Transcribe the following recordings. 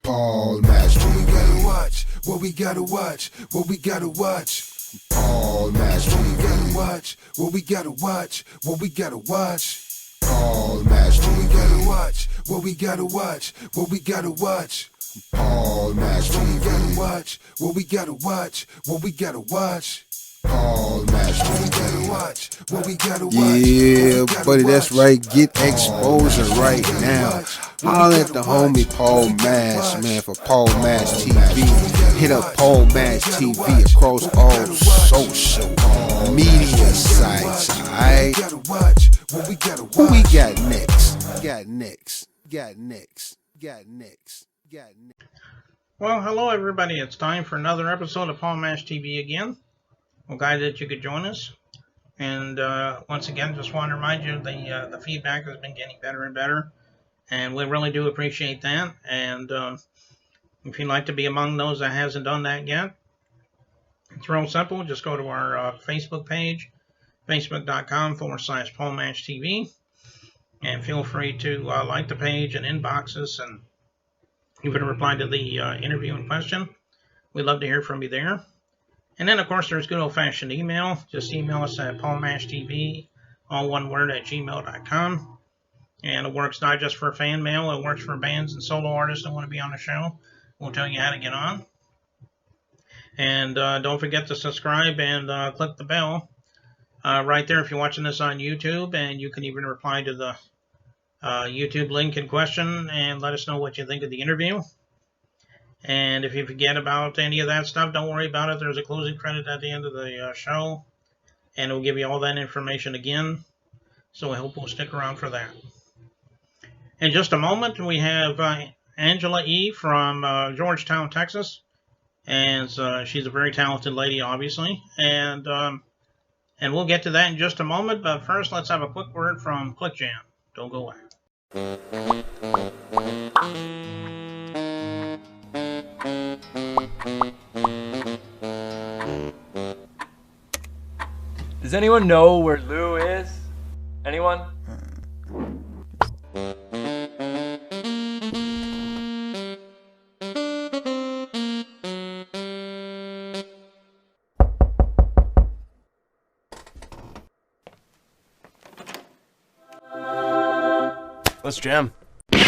Paul Master. What we gotta watch, what we gotta watch, what we gotta watch. Paul Master. What we gotta watch, what we gotta watch, what we gotta watch. Paul Master. What we gotta watch, what we gotta watch, what we gotta watch. Paul Master. What we gotta watch, what we gotta watch, what we gotta watch. Paul Master. What we gotta watch, what we gotta watch. Yeah, buddy, that's right. Get exposure right now. Holler at the homie Paul Mash, man, for Paul Mash TV. Hit up Paul Mash TV across all social media sites, alright? Who we got next? Well, hello everybody. It's time for another episode of Paul Mash TV again. We're glad that you could join us. And once again, just want to remind you the feedback has been getting better and better. And we really do appreciate that. And if you'd like to be among those that hasn't done that yet, it's real simple. Just go to our Facebook page, facebook.com/Paul Mash TV. And feel free to like the page and inbox us and even reply to the interview in question. We'd love to hear from you there. And then, of course, there's good old-fashioned email. Just email us at paulmashtv, all one word, at gmail.com. And it works not just for fan mail. It works for bands and solo artists that want to be on the show. We'll tell you how to get on. And don't forget to subscribe and click the bell right there if you're watching this on YouTube. And you can even reply to the YouTube link in question and let us know what you think of the interview. And if you forget about any of that stuff, don't worry about it. There's a closing credit at the end of the show, and it will give you all that information again. So I hope we'll stick around for that. In just a moment, we have Angela E. from Georgetown, Texas, and she's a very talented lady, obviously. And we'll get to that in just a moment. But first, let's have a quick word from ClickJam. Don't go away. Does anyone know where Lou is? Anyone? Let's jam. We're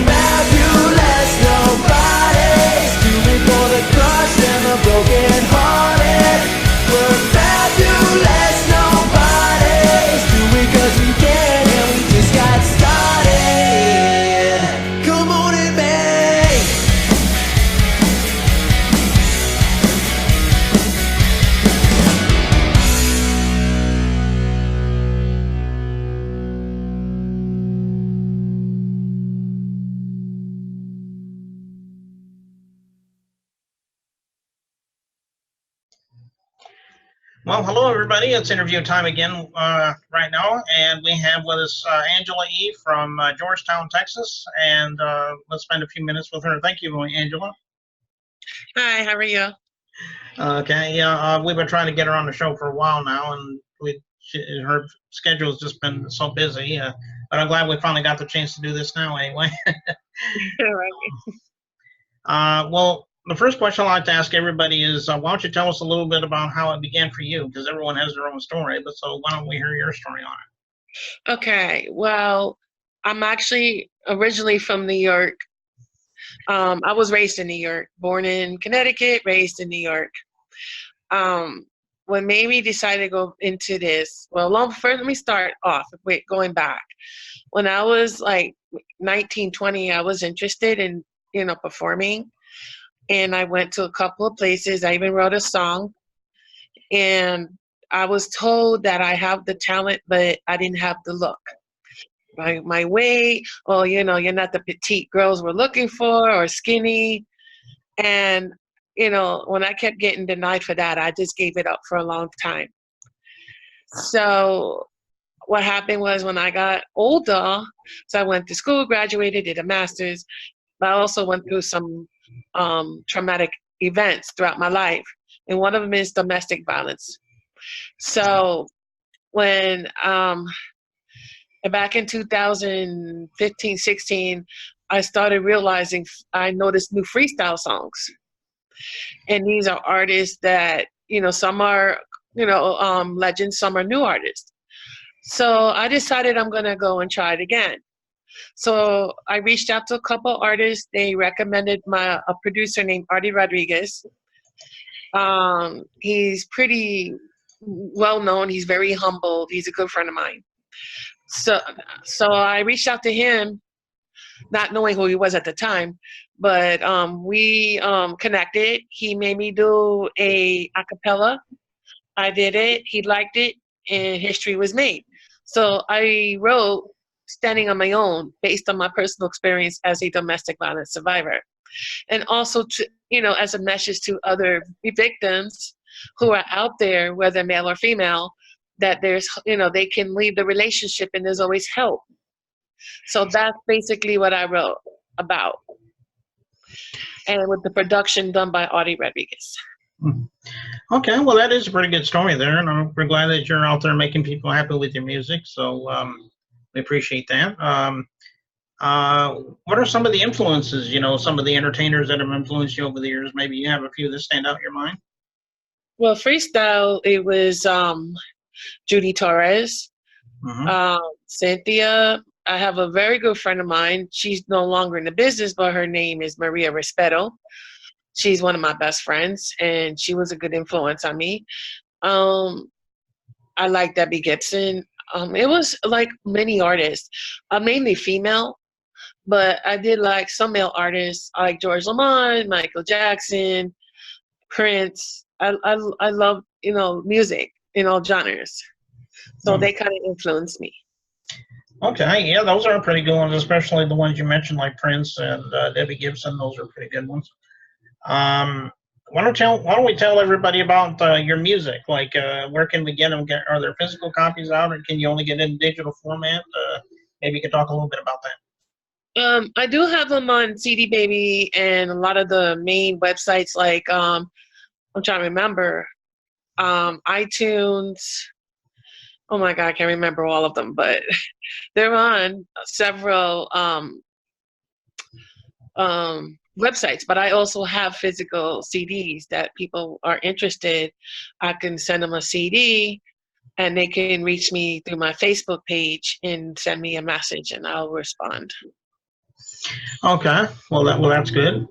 fabulous, nobody's doing for the crushed and the broken hearted. We're fabulous, nobody's doing 'cause we can and we just got started. Come on in, babe. Well, hello, everybody. It's interview time again right now, and we have with us Angela E. from Georgetown, Texas, and let's spend a few minutes with her. Thank you, Angela. Hi, how are you? Okay, yeah, we've been trying to get her on the show for a while now, and her schedule's just been so busy, but I'm glad we finally got the chance to do this now anyway. Well, the first question I'd like to ask everybody is, why don't you tell us a little bit about how it began for you? Because everyone has their own story, but so why don't we hear your story on it? Okay, well, I'm actually originally from New York. I was raised in New York, born in Connecticut, raised in New York. What made me decide to go into this, well, first let me start off, going back. When I was like 19, 20, I was interested in, performing. And I went to a couple of places. I even wrote a song. And I was told that I have the talent, but I didn't have the look. My weight, you're not the petite girls we're looking for, or skinny. And, when I kept getting denied for that, I just gave it up for a long time. So what happened was when I got older, so I went to school, graduated, did a master's, but I also went through some traumatic events throughout my life. And one of them is domestic violence. So when back in 2015, 16, I started realizing I noticed new freestyle songs. And these are artists that, some are, legends, some are new artists. So I decided I'm going to go and try it again. So I reached out to a couple artists. They recommended a producer named Artie Rodriguez. He's pretty well known. He's very humble. He's a good friend of mine. So I reached out to him, not knowing who he was at the time, but we connected. He made me do a cappella. I did it. He liked it, and history was made. So I wrote "Standing on My Own" based on my personal experience as a domestic violence survivor, and also to, as a message to other victims who are out there, whether male or female, that there's, they can leave the relationship and there's always help. So that's basically what I wrote about, and with the production done by Artie Rodriguez. Okay, well, that is a pretty good story there, and we're glad that you're out there making people happy with your music. So we appreciate that. What are some of the influences? Some of the entertainers that have influenced you over the years. Maybe you have a few that stand out in your mind. Well, freestyle, it was Judy Torres, Cynthia. I have a very good friend of mine. She's no longer in the business, but her name is Maria Respeto. She's one of my best friends, and she was a good influence on me. I like Debbie Gibson. It was like many artists, mainly female, but I did like some male artists. I like George Lamont, Michael Jackson, Prince. I love, music in all genres. So they kind of influenced me. Okay, yeah, those are pretty good ones, especially the ones you mentioned, like Prince and Debbie Gibson. Those are pretty good ones. Why don't we tell everybody about your music? Like, where can we get them? Are there physical copies out, or can you only get it in digital format? Maybe you could talk a little bit about that. I do have them on CD Baby and a lot of the main websites, like I'm trying to remember, iTunes. Oh my God, I can't remember all of them, but they're on several websites. But I also have physical CDs that people are interested. I can send them a CD, and they can reach me through my Facebook page and send me a message, and I'll respond. Okay, well that's good.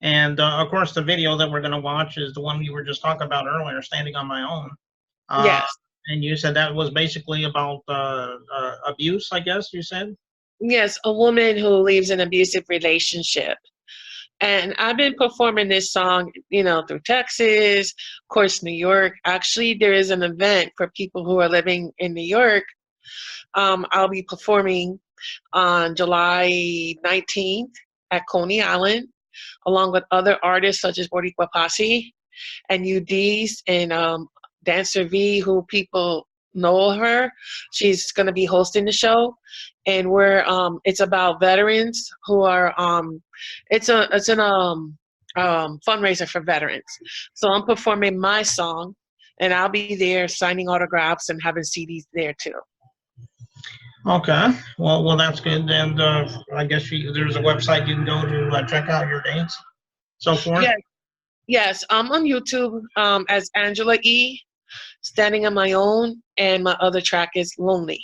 And of course, the video that we're going to watch is the one we were just talking about earlier, "Standing on My Own." Yes. And you said that was basically about abuse, I guess you said? Yes, a woman who leaves an abusive relationship. And I've been performing this song, through Texas, of course, New York. Actually, there is an event for people who are living in New York. I'll be performing on July 19th at Coney Island, along with other artists such as Boricua Posse and UDs and Dancer V, who people know her. She's going to be hosting the show, and it's about veterans who are it's an fundraiser for veterans. So I'm performing my song, and I'll be there signing autographs and having CDs there too. Okay, well that's good. And I guess there's a website you can go to check out your dates, so forth. Yes, I'm on YouTube as Angela E, Standing on My Own, and my other track is Lonely.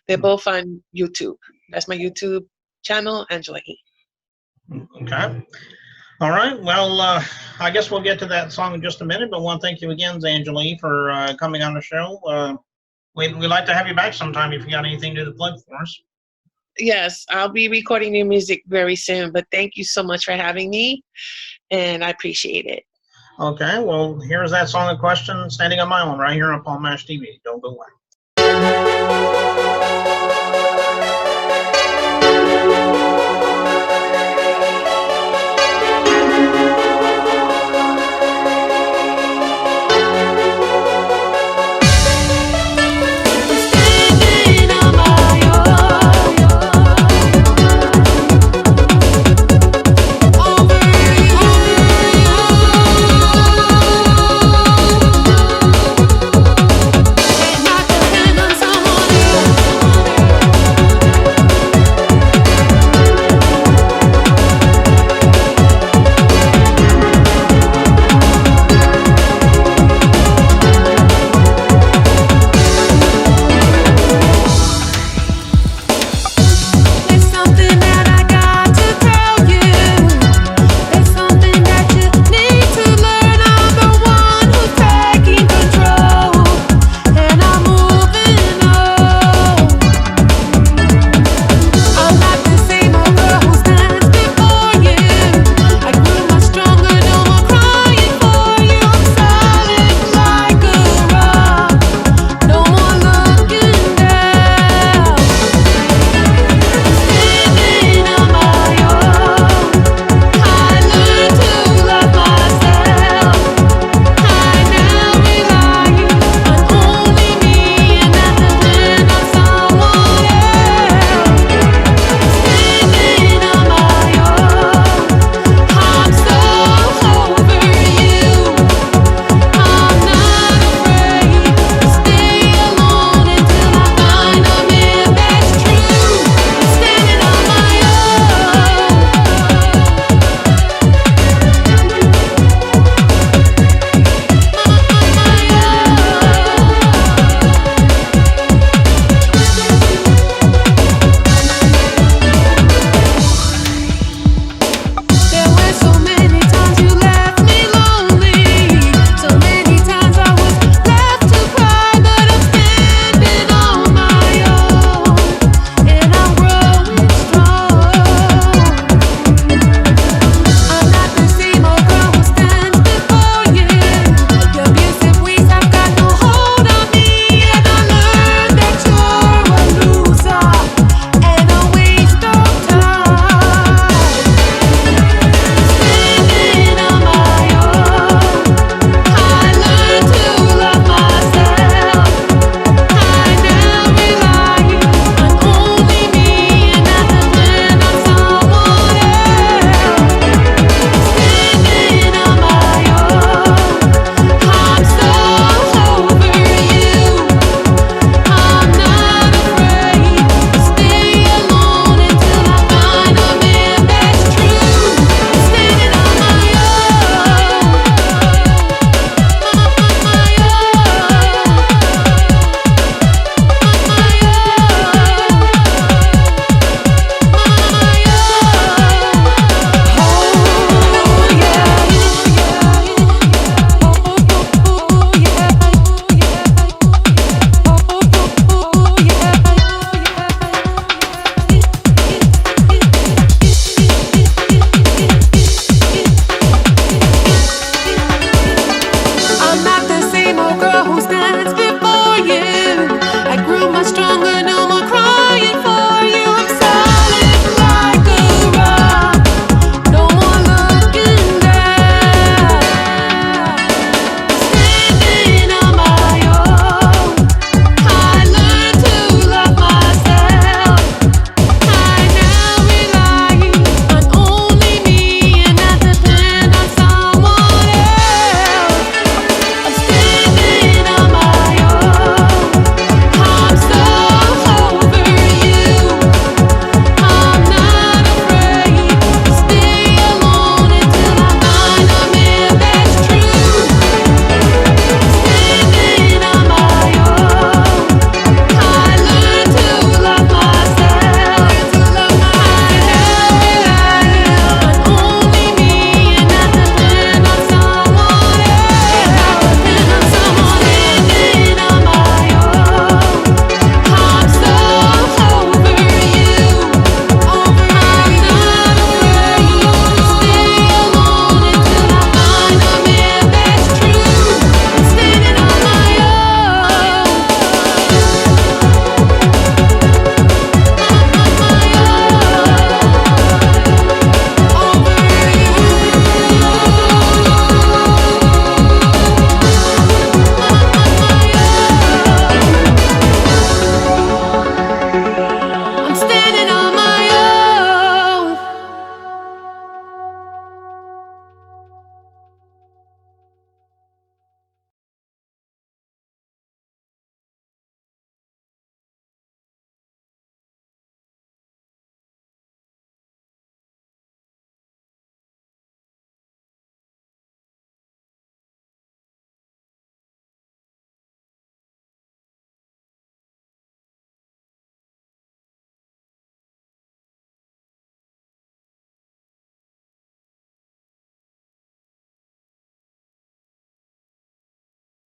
They're both on YouTube. That's my YouTube channel, Angela E. Okay. All right. Well, I guess we'll get to that song in just a minute, but I want to thank you again, Angela E, for coming on the show. We'd like to have you back sometime if you got anything to plug for us. Yes, I'll be recording new music very soon, but thank you so much for having me, and I appreciate it. Okay, well, here's that song in question, "Standing on My Own," right here on Paul Mash TV. Don't go away.